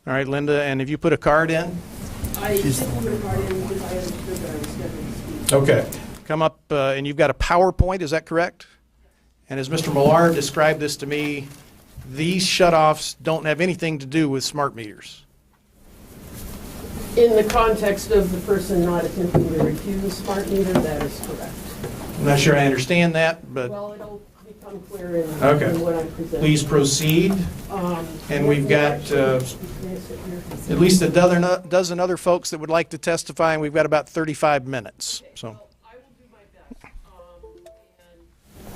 All right, Linda, and have you put a card in? I didn't put a card in because I understood that I was scheduled to speak. Okay. Come up, and you've got a PowerPoint, is that correct? And as Mr. Millar described this to me, these shutoffs don't have anything to do with smart meters. In the context of the person not attempting to refuse a smart meter, that is correct. I'm not sure I understand that, but Well, it'll become clear in Okay. in what I'm presenting. please proceed. And we've got at least a dozen other folks that would like to testify, and we've got about 35 minutes. So. Well, I will do my best.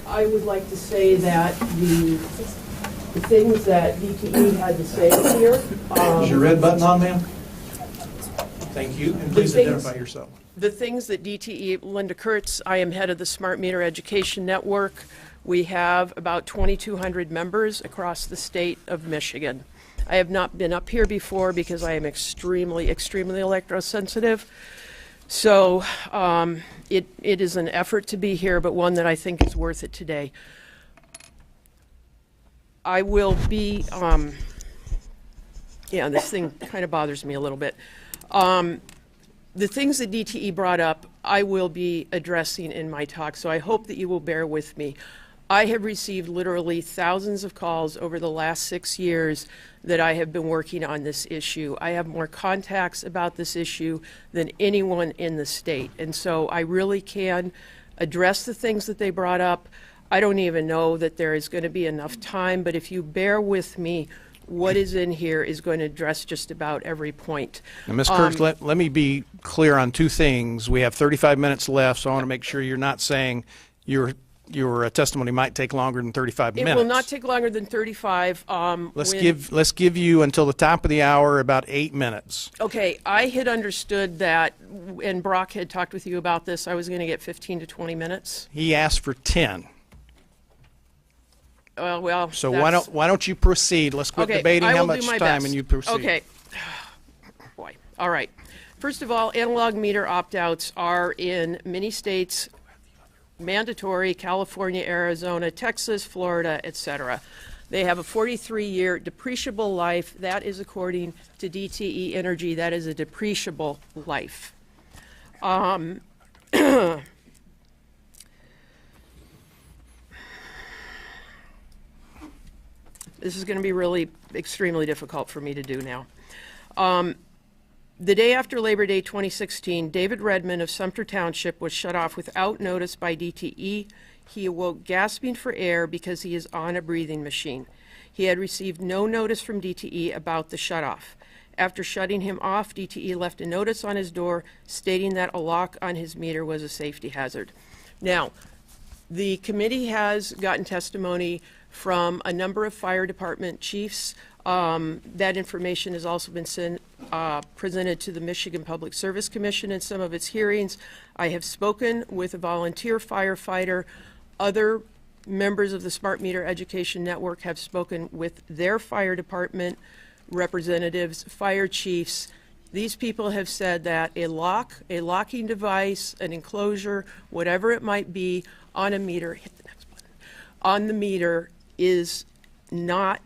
And I would like to say that the things that DTE had to say here. Is your red button on, ma'am? Thank you, and please identify yourself. The things that DTE, Linda Kurtz, I am head of the Smart Meter Education Network. We have about 2,200 members across the state of Michigan. I have not been up here before because I am extremely electrosensitive. So it is an effort to be here, but one that I think is worth it today. I will be, yeah, this thing kind of bothers me a little bit. The things that DTE brought up, I will be addressing in my talk, so I hope that you will bear with me. I have received literally thousands of calls over the last 6 years that I have been working on this issue. I have more contacts about this issue than anyone in the state, and so I really can address the things that they brought up. I don't even know that there is going to be enough time, but if you bear with me, what is in here is going to address just about every point. And Ms. Kurtz, let me be clear on two things. We have 35 minutes left, so I want to make sure you're not saying your testimony might take longer than 35 minutes. It will not take longer than 35. Let's give you until the top of the hour about 8 minutes. Okay, I had understood that, and Brock had talked with you about this, I was going to get 15 to 20 minutes. He asked for 10. Well, so why don't you proceed? Let's quit debating how much time, and you proceed. Okay. Boy. All right. First of all, analog meter opt-outs are in many states mandatory: California, Arizona, Texas, Florida, etc. They have a 43-year depreciable life. That is according to DTE Energy. That is a depreciable life. This is going to be really extremely difficult for me to do now. The day after Labor Day 2016, David Redmond of Sumter Township was shut off without notice by DTE. He awoke gasping for air because he is on a breathing machine. He had received no notice from DTE about the shutoff. After shutting him off, DTE left a notice on his door stating that a lock on his meter was a safety hazard. Now, the committee has gotten testimony from a number of fire department chiefs. That information has also been presented to the Michigan Public Service Commission in some of its hearings. I have spoken with a volunteer firefighter. Other members of the Smart Meter Education Network have spoken with their fire department representatives, fire chiefs. These people have said that a locking device, an enclosure, whatever it might be on a meter, hit the next button, on the meter is not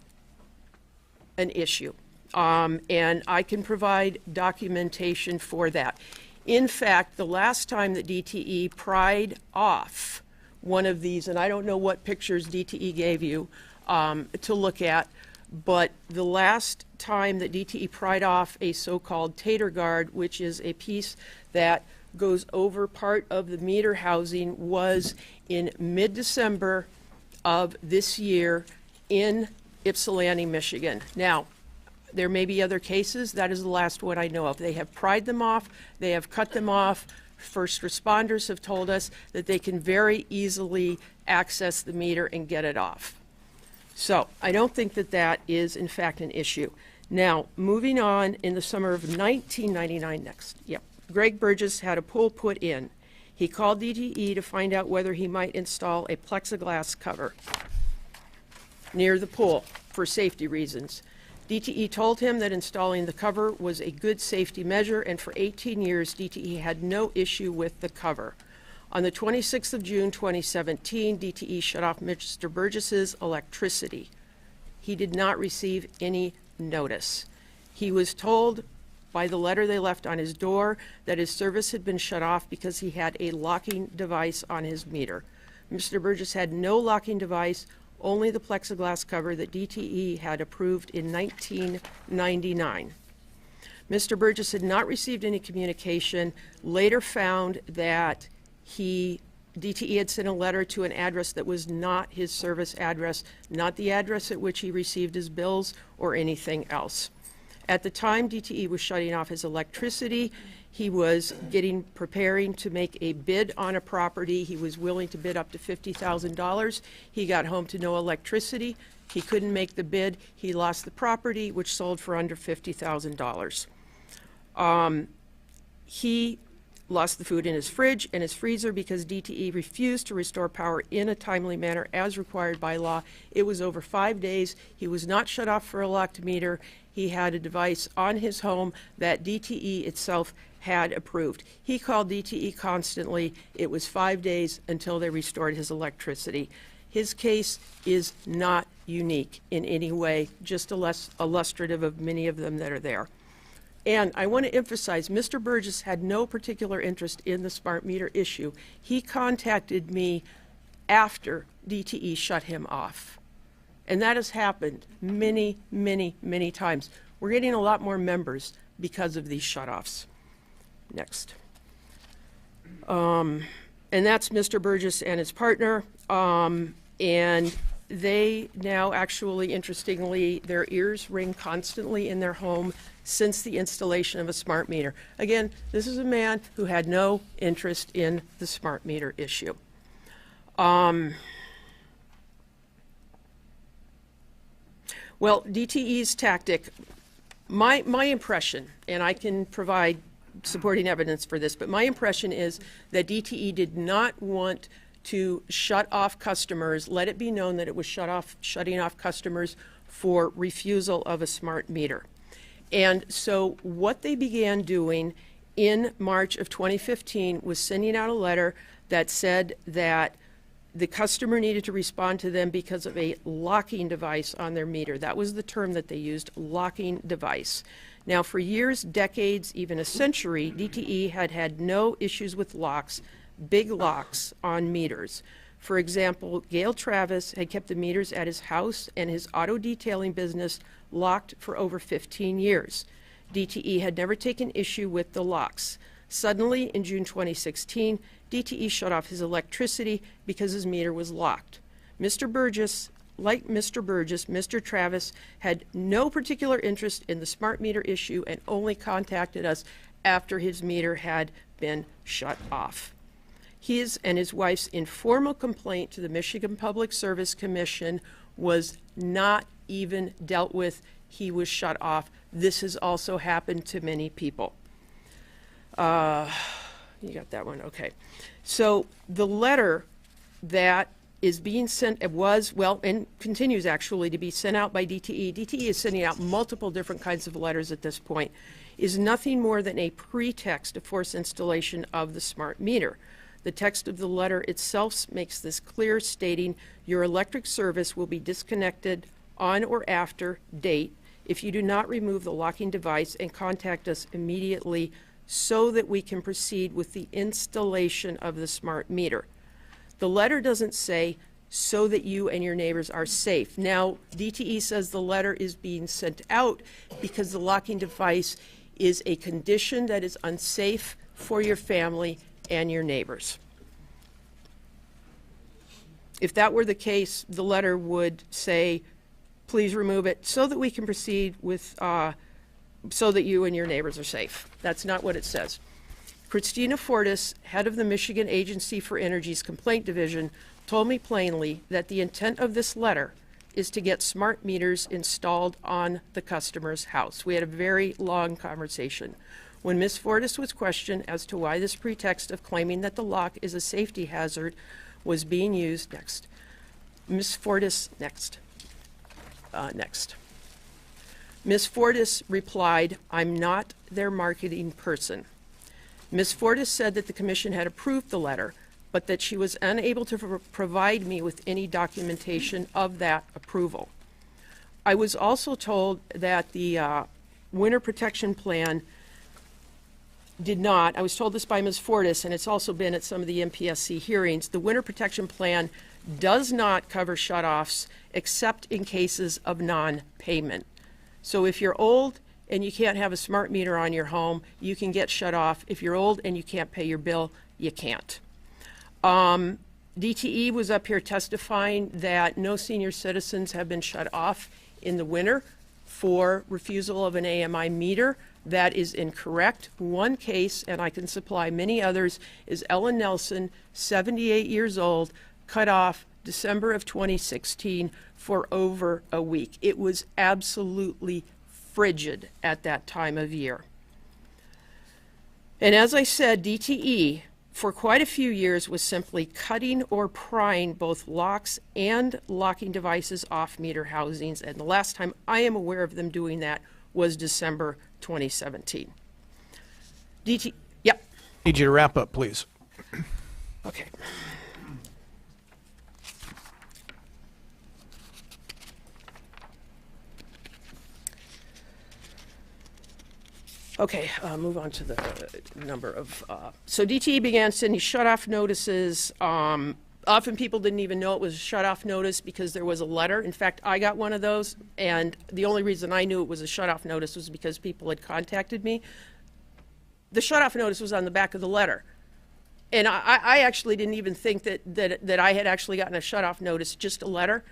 an issue. And I can provide documentation for that. In fact, the last time that DTE pried off one of these, and I don't know what pictures DTE gave you to look at, but the last time that DTE pried off a so-called tater guard, which is a piece that goes over part of the meter housing, was in mid-December of this year in Ypsilanti, Michigan. Now, there may be other cases. That is the last one I know of. They have pried them off. They have cut them off. First responders have told us that they can very easily access the meter and get it off. So I don't think that that is, in fact, an issue. Now, moving on, in the summer of 1999 next. Yep. Greg Burgess had a pool put in. He called DTE to find out whether he might install a plexiglass cover near the pool for safety reasons. DTE told him that installing the cover was a good safety measure, and for 18 years, DTE had no issue with the cover. On the 26th of June, 2017, DTE shut off Mr. Burgess's electricity. He did not receive any notice. He was told by the letter they left on his door that his service had been shut off because he had a locking device on his meter. Mr. Burgess had no locking device, only the plexiglass cover that DTE had approved in 1999. Mr. Burgess had not received any communication, later found that DTE had sent a letter to an address that was not his service address, not the address at which he received his bills or anything else. At the time DTE was shutting off his electricity, he was preparing to make a bid on a property. He was willing to bid up to $50,000. He got home to no electricity. He couldn't make the bid. He lost the property, which sold for under $50,000. He lost the food in his fridge and his freezer because DTE refused to restore power in a timely manner as required by law. It was over 5 days. He was not shut off for a locked meter. He had a device on his home that DTE itself had approved. He called DTE constantly. It was 5 days until they restored his electricity. His case is not unique in any way, just illustrative of many of them that are there. And I want to emphasize, Mr. Burgess had no particular interest in the smart meter issue. He contacted me after DTE shut him off. And that has happened many, many, many times. We're getting a lot more members because of these shutoffs. Next. And that's Mr. Burgess and his partner. And they now actually, interestingly, their ears ring constantly in their home since the installation of a smart meter. Again, this is a man who had no interest in the smart meter issue. Well, DTE's tactic, my impression, and I can provide supporting evidence for this, but my impression is that DTE did not want to shut off customers, let it be known that it was shutting off customers for refusal of a smart meter. And so what they began doing in March of 2015 was sending out a letter that said that the customer needed to respond to them because of a locking device on their meter. That was the term that they used, locking device. Now, for years, decades, even a century, DTE had had no issues with locks, big locks on meters. For example, Gail Travis had kept the meters at his house and his auto detailing business locked for over 15 years. DTE had never taken issue with the locks. Suddenly, in June 2016, DTE shut off his electricity because his meter was locked. Mr. Burgess, Mr. Travis had no particular interest in the smart meter issue and only contacted us after his meter had been shut off. His and his wife's informal complaint to the Michigan Public Service Commission was not even dealt with. He was shut off. This has also happened to many people. You got that one, okay. So the letter that is being sent, it was, well, and continues actually to be sent out by DTE. DTE is sending out multiple different kinds of letters at this point, is nothing more than a pretext to force installation of the smart meter. The text of the letter itself makes this clear, stating your electric service will be disconnected on or after date if you do not remove the locking device and contact us immediately so that we can proceed with the installation of the smart meter. The letter doesn't say so that you and your neighbors are safe. Now, DTE says the letter is being sent out because the locking device is a condition that is unsafe for your family and your neighbors. If that were the case, the letter would say, please remove it so that we can proceed with, so that you and your neighbors are safe. That's not what it says. Christina Fortis, head of the Michigan Agency for Energy's Complaint Division, told me plainly that the intent of this letter is to get smart meters installed on the customer's house. We had a very long conversation. When Ms. Fortis was questioned as to why this pretext of claiming that the lock is a safety hazard was being used, next. Ms. Fortis, next. Ms. Fortis replied, I'm not their marketing person. Ms. Fortis said that the commission had approved the letter, but that she was unable to provide me with any documentation of that approval. I was also told that the winter protection plan did not, I was told this by Ms. Fortis, and it's also been at some of the MPSC hearings, the winter protection plan does not cover shutoffs except in cases of non-payment. So if you're old and you can't have a smart meter on your home, you can get shut off. If you're old and you can't pay your bill, you can't. DTE was up here testifying that no senior citizens have been shut off in the winter for refusal of an AMI meter. That is incorrect. One case, and I can supply many others, is Ellen Nelson, 78 years old, cut off December of 2016 for over a week. It was absolutely frigid at that time of year. And as I said, DTE for quite a few years was simply cutting or prying both locks and locking devices off meter housings, and the last time I am aware of them doing that was December 2017. Yep. Need you to wrap up, please. Okay. Okay, move on to the number of, so DTE began sending shut-off notices. Often people didn't even know it was a shut-off notice because there was a letter. In fact, I got one of those, and the only reason I knew it was a shut-off notice was because people had contacted me. The shut-off notice was on the back of the letter. And I actually didn't even think that I had actually gotten a shut-off notice, just a letter.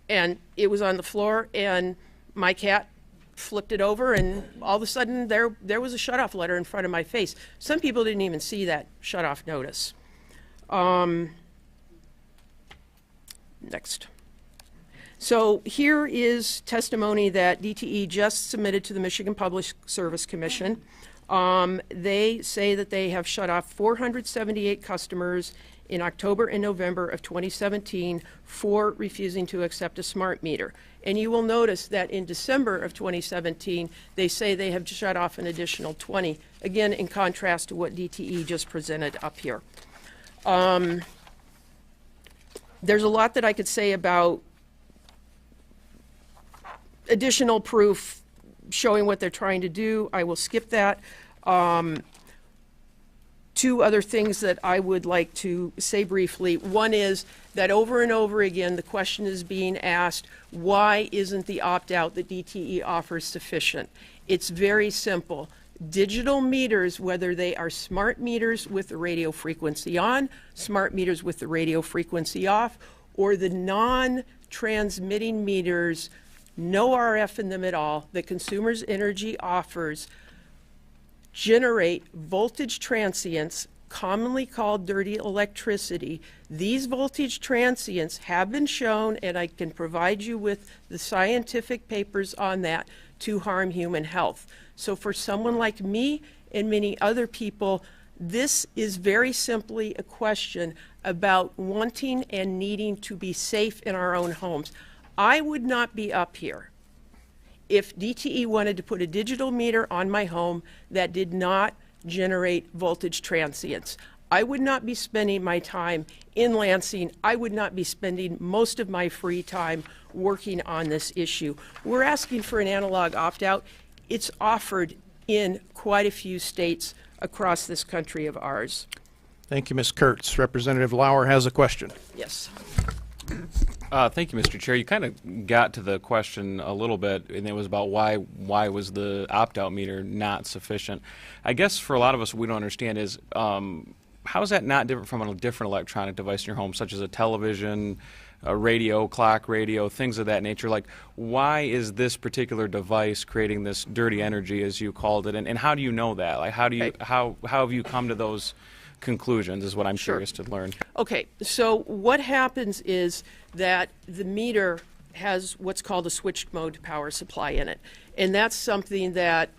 And it was on the floor, and my cat flipped it over, and all of a sudden there was a shut-off letter in front of my face. Some people didn't even see that shut-off notice. Next. So here is testimony that DTE just submitted to the Michigan Public Service Commission. They say that they have shut off 478 customers in October and November of 2017 for refusing to accept a smart meter. And you will notice that in December of 2017, they say they have shut off an additional 20, again, in contrast to what DTE just presented up here. There's a lot that I could say about additional proof showing what they're trying to do. I will skip that. Two other things that I would like to say briefly. One is that over and over again, the question is being asked, why isn't the opt-out that DTE offers sufficient? It's very simple. Digital meters, whether they are smart meters with the radio frequency on, smart meters with the radio frequency off, or the non-transmitting meters, no RF in them at all, that Consumers Energy offers, generate voltage transients, commonly called dirty electricity. These voltage transients have been shown, and I can provide you with the scientific papers on that, to harm human health. So for someone like me and many other people, this is very simply a question about wanting and needing to be safe in our own homes. I would not be up here if DTE wanted to put a digital meter on my home that did not generate voltage transients. I would not be spending my time in Lansing. I would not be spending most of my free time working on this issue. We're asking for an analog opt-out. It's offered in quite a few states across this country of ours. Thank you, Ms. Kurtz. Representative Lauer has a question. Yes. Thank you, Mr. Chair. You kind of got to the question a little bit, and it was about why was the opt-out meter not sufficient. I guess for a lot of us, what we don't understand is how is that not different from a different electronic device in your home, such as a television, a radio, clock radio, things of that nature? Like, why is this particular device creating this dirty energy, as you called it, and how do you know that? Like, how do you how have you come to those conclusions is what I'm curious to learn. Okay, so what happens is that the meter has what's called a switched mode power supply in it. And that's something that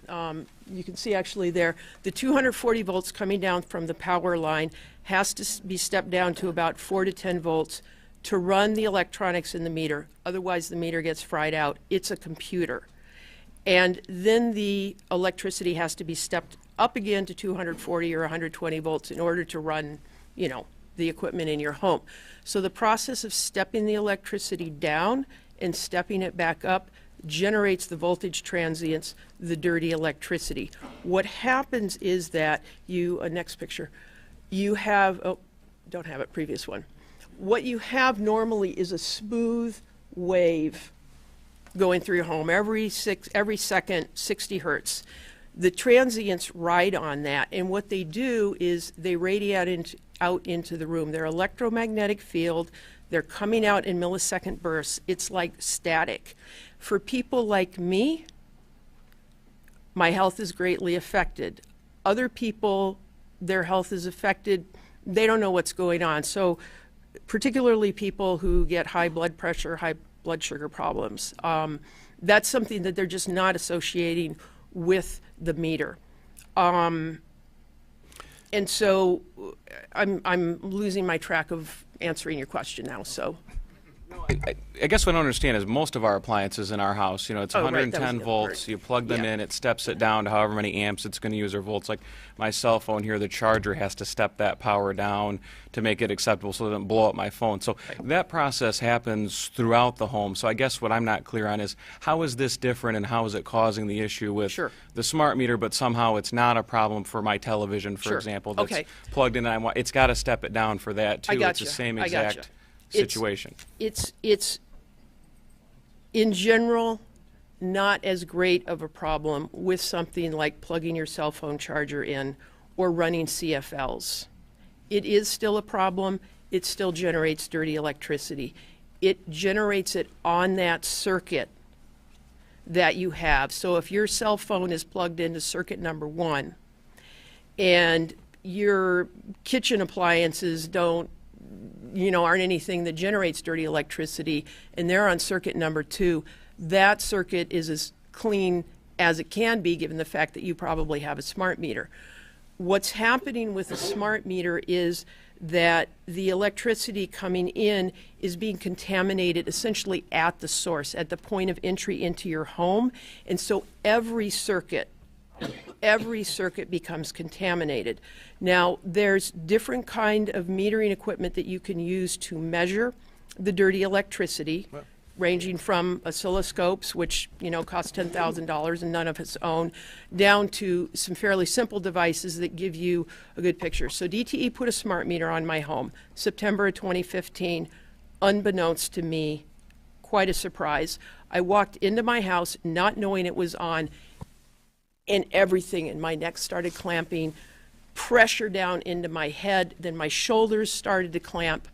you can see actually there. The 240 volts coming down from the power line has to be stepped down to about 4 to 10 volts to run the electronics in the meter. Otherwise, the meter gets fried out. It's a computer. And then the electricity has to be stepped up again to 240 or 120 volts in order to run, you know, the equipment in your home. So the process of stepping the electricity down and stepping it back up, generates the voltage transients, the dirty electricity. What happens is that you, next picture, you have, oh, don't have it, previous one. What you have normally is a smooth wave going through your home every second, 60 hertz. The transients ride on that, and what they do is they radiate out into the room. Their electromagnetic field, they're coming out in millisecond bursts. It's like static. For people like me, my health is greatly affected. Other people, their health is affected. They don't know what's going on. So particularly people who get high blood pressure, high blood sugar problems, that's something that they're just not associating with the meter. And so I'm losing my track of answering your question now, so. I guess what I don't understand is most of our appliances in our house, you know, it's Oh, right, 110 that was the other volts, part. you plug them Yeah. in, it steps it down to however many amps it's going to use or volts. Like my cell phone here, the charger has to step that power down to make it acceptable so it doesn't blow up my phone. So that process happens throughout the home. So I guess what I'm not clear on is how is this different and how is it causing the issue with Sure. the smart meter, but somehow it's not a problem for my television, for Sure. example, that's Okay. plugged in and it's got to step it down for that too. I It's gotcha. the same I gotcha. exact It's- situation. It's in general not as great of a problem with something like plugging your cell phone charger in or running CFLs. It is still a problem. It still generates dirty electricity. It generates it on that circuit that you have. So if your cell phone is plugged into circuit number 1 and your kitchen appliances aren't anything that generates dirty electricity, and they're on circuit number 2, that circuit is as clean as it can be given the fact that you probably have a smart meter. What's happening with a smart meter is that the electricity coming in is being contaminated essentially at the source, at the point of entry into your home, and so every circuit becomes contaminated. Now, there's different kind of metering equipment that you can use to measure the dirty electricity, ranging from oscilloscopes, which cost $10,000 and none of us own, down to some fairly simple devices that give you a good picture. So DTE put a smart meter on my home, September of 2015, unbeknownst to me, quite a surprise. I walked into my house not knowing it was on, and everything in my neck started clamping, pressure down into my head, then my shoulders started to clamp.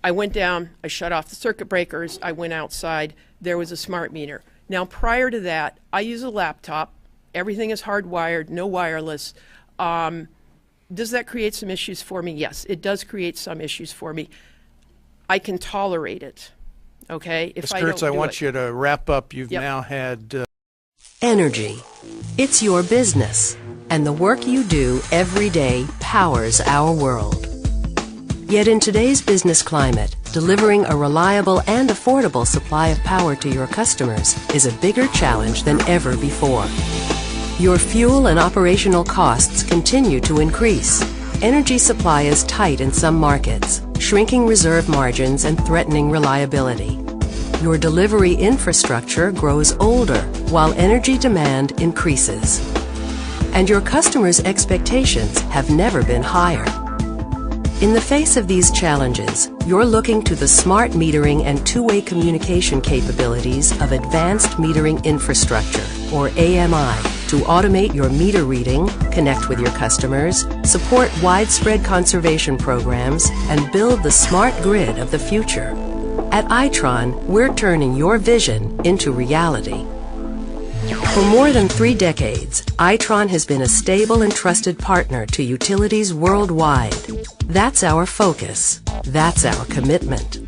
I went down, I shut off the circuit breakers, I went outside, there was a smart meter. Now prior to that, I use a laptop, everything is hardwired, no wireless. Does that create some issues for me? Yes, it does create some issues for me. I can tolerate it, okay? If Ms. I Kurtz, don't I do want it. you to wrap up. You've Yep. now had Energy. It's your business, and the work you do every day powers our world. Yet in today's business climate, delivering a reliable and affordable supply of power to your customers is a bigger challenge than ever before. Your fuel and operational costs continue to increase. Energy supply is tight in some markets, shrinking reserve margins and threatening reliability. Your delivery infrastructure grows older while energy demand increases. And your customers' expectations have never been higher. In the face of these challenges, you're looking to the smart metering and two-way communication capabilities of Advanced Metering Infrastructure, or AMI, to automate your meter reading, connect with your customers, support widespread conservation programs, and build the smart grid of the future. At Itron, we're turning your vision into reality. For more than 3 decades, Itron has been a stable and trusted partner to utilities worldwide. That's our focus. That's our commitment.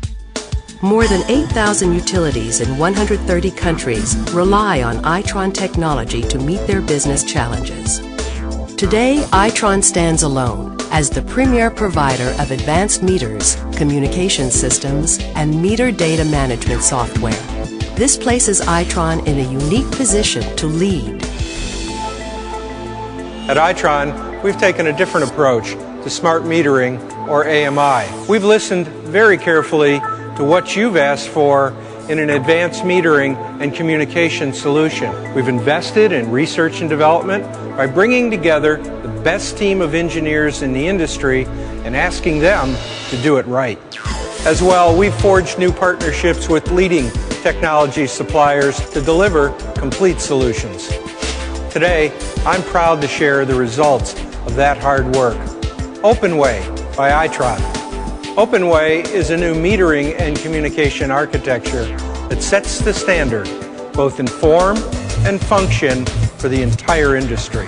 More than 8,000 utilities in 130 countries rely on Itron technology to meet their business challenges. Today, Itron stands alone as the premier provider of advanced meters, communication systems, and meter data management software. This places Itron in a unique position to lead. At Itron, we've taken a different approach to smart metering, or AMI. We've listened very carefully to what you've asked for in an advanced metering and communication solution. We've invested in research and development by bringing together the best team of engineers in the industry and asking them to do it right. As well, we've forged new partnerships with leading technology suppliers to deliver complete solutions. Today, I'm proud to share the results of that hard work. OpenWay by Itron. OpenWay is a new metering and communication architecture that sets the standard, both in form and function, for the entire industry.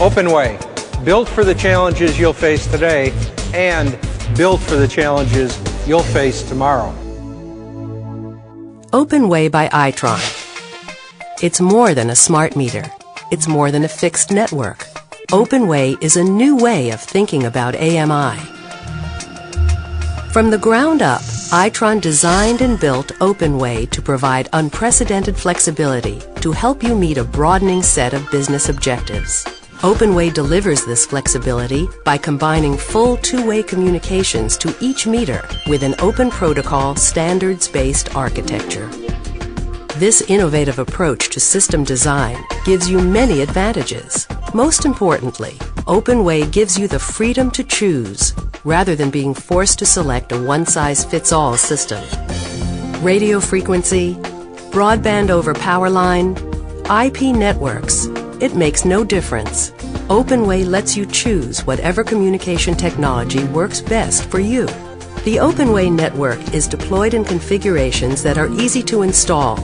OpenWay, built for the challenges you'll face today and built for the challenges you'll face tomorrow. OpenWay by Itron. It's more than a smart meter. It's more than a fixed network. OpenWay is a new way of thinking about AMI. From the ground up, Itron designed and built OpenWay to provide unprecedented flexibility to help you meet a broadening set of business objectives. OpenWay delivers this flexibility by combining full two-way communications to each meter with an open protocol standards-based architecture. This innovative approach to system design gives you many advantages. Most importantly, OpenWay gives you the freedom to choose rather than being forced to select a one-size-fits-all system. Radio frequency, broadband over power line, IP networks, it makes no difference. OpenWay lets you choose whatever communication technology works best for you. The OpenWay network is deployed in configurations that are easy to install,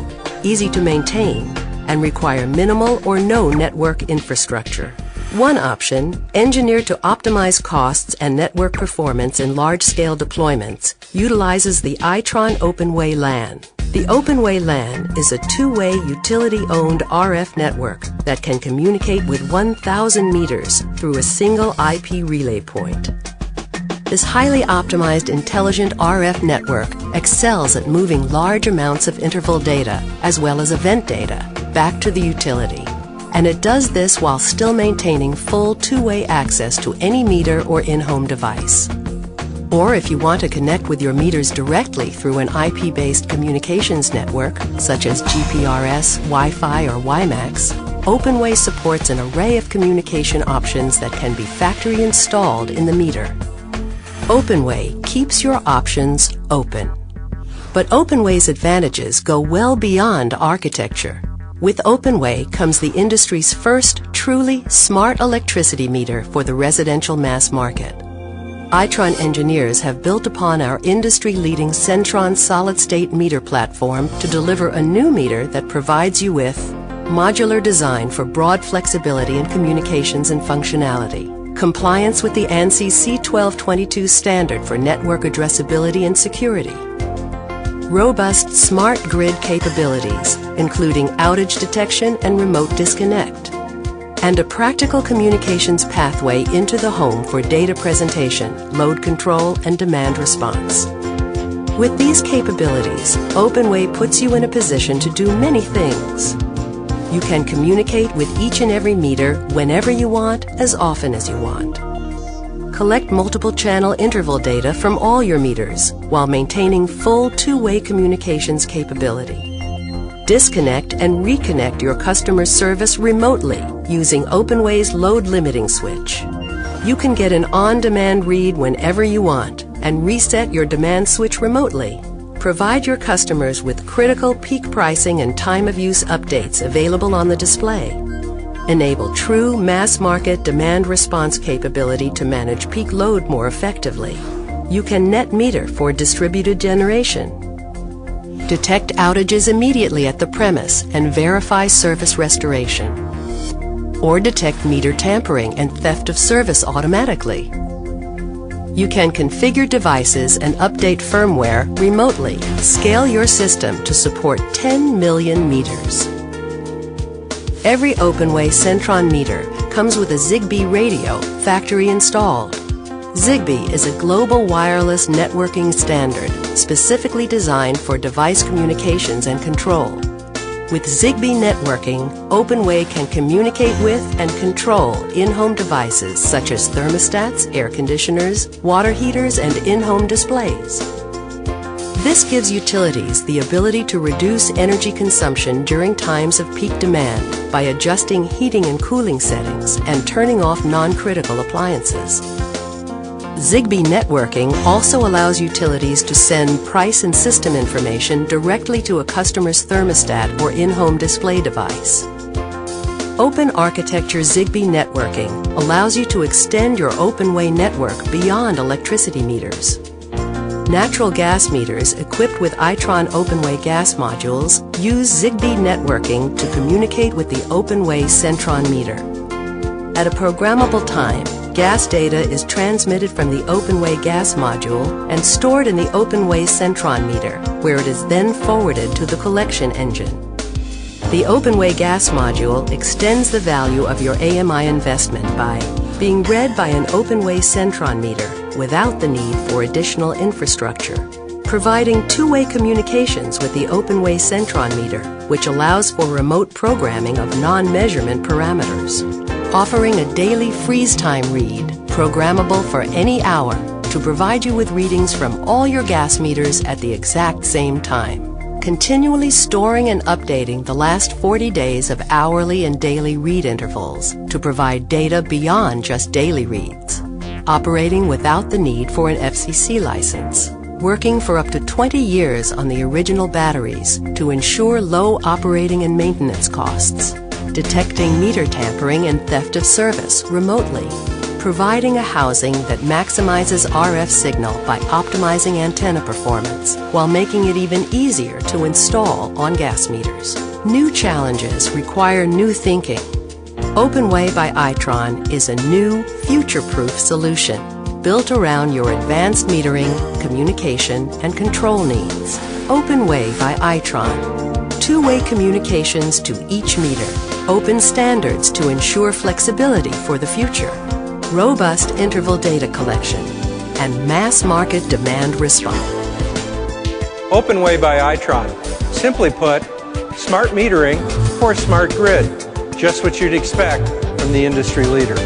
easy to maintain, and require minimal or no network infrastructure. One option, engineered to optimize costs and network performance in large-scale deployments, utilizes the Itron OpenWay LAN. The OpenWay LAN is a two-way utility-owned RF network that can communicate with 1,000 meters through a single IP relay point. This highly optimized intelligent RF network excels at moving large amounts of interval data as well as event data back to the utility. And it does this while still maintaining full two-way access to any meter or in-home device. Or if you want to connect with your meters directly through an IP-based communications network, such as GPRS, Wi-Fi, or WiMAX, OpenWay supports an array of communication options that can be factory installed in the meter. OpenWay keeps your options open. But OpenWay's advantages go well beyond architecture. With OpenWay comes the industry's first truly smart electricity meter for the residential mass market. Itron engineers have built upon our industry-leading Centron solid-state meter platform to deliver a new meter that provides you with modular design for broad flexibility in communications and functionality, compliance with the ANSI C1222 standard for network addressability and security, robust smart grid capabilities, including outage detection and remote disconnect, and a practical communications pathway into the home for data presentation, load control, and demand response. With these capabilities, OpenWay puts you in a position to do many things. You can communicate with each and every meter whenever you want, as often as you want. Collect multiple channel interval data from all your meters while maintaining full two-way communications capability. Disconnect and reconnect your customer service remotely using OpenWay's load limiting switch. You can get an on-demand read whenever you want and reset your demand switch remotely. Provide your customers with critical peak pricing and time of use updates available on the display. Enable true mass market demand response capability to manage peak load more effectively. You can net meter for distributed generation. Detect outages immediately at the premise and verify service restoration. Or detect meter tampering and theft of service automatically. You can configure devices and update firmware remotely. Scale your system to support 10 million meters. Every OpenWay Centron meter comes with a Zigbee radio, factory installed. Zigbee is a global wireless networking standard specifically designed for device communications and control. With Zigbee networking, OpenWay can communicate with and control in-home devices such as thermostats, air conditioners, water heaters, and in-home displays. This gives utilities the ability to reduce energy consumption during times of peak demand by adjusting heating and cooling settings and turning off non-critical appliances. Zigbee networking also allows utilities to send price and system information directly to a customer's thermostat or in-home display device. Open architecture Zigbee networking allows you to extend your open-way network beyond electricity meters. Natural gas meters equipped with Itron OpenWay gas modules use Zigbee networking to communicate with the OpenWay Centron meter. At a programmable time, gas data is transmitted from the OpenWay gas module and stored in the OpenWay Centron meter, where it is then forwarded to the collection engine. The OpenWay gas module extends the value of your AMI investment by being read by an OpenWay Centron meter without the need for additional infrastructure, providing two-way communications with the OpenWay Centron meter, which allows for remote programming of non-measurement parameters, offering a daily freeze time read, programmable for any hour, to provide you with readings from all your gas meters at the exact same time. Continually storing and updating the last 40 days of hourly and daily read intervals to provide data beyond just daily reads. Operating without the need for an FCC license. Working for up to 20 years on the original batteries to ensure low operating and maintenance costs. Detecting meter tampering and theft of service remotely. Providing a housing that maximizes RF signal by optimizing antenna performance while making it even easier to install on gas meters. New challenges require new thinking. OpenWay by Itron is a new, future-proof solution built around your advanced metering, communication, and control needs. OpenWay by Itron. Two-way communications to each meter. Open standards to ensure flexibility for the future. Robust interval data collection, and mass market demand response. OpenWay by Itron. Simply put, smart metering for a smart grid. Just what you'd expect from the industry leader.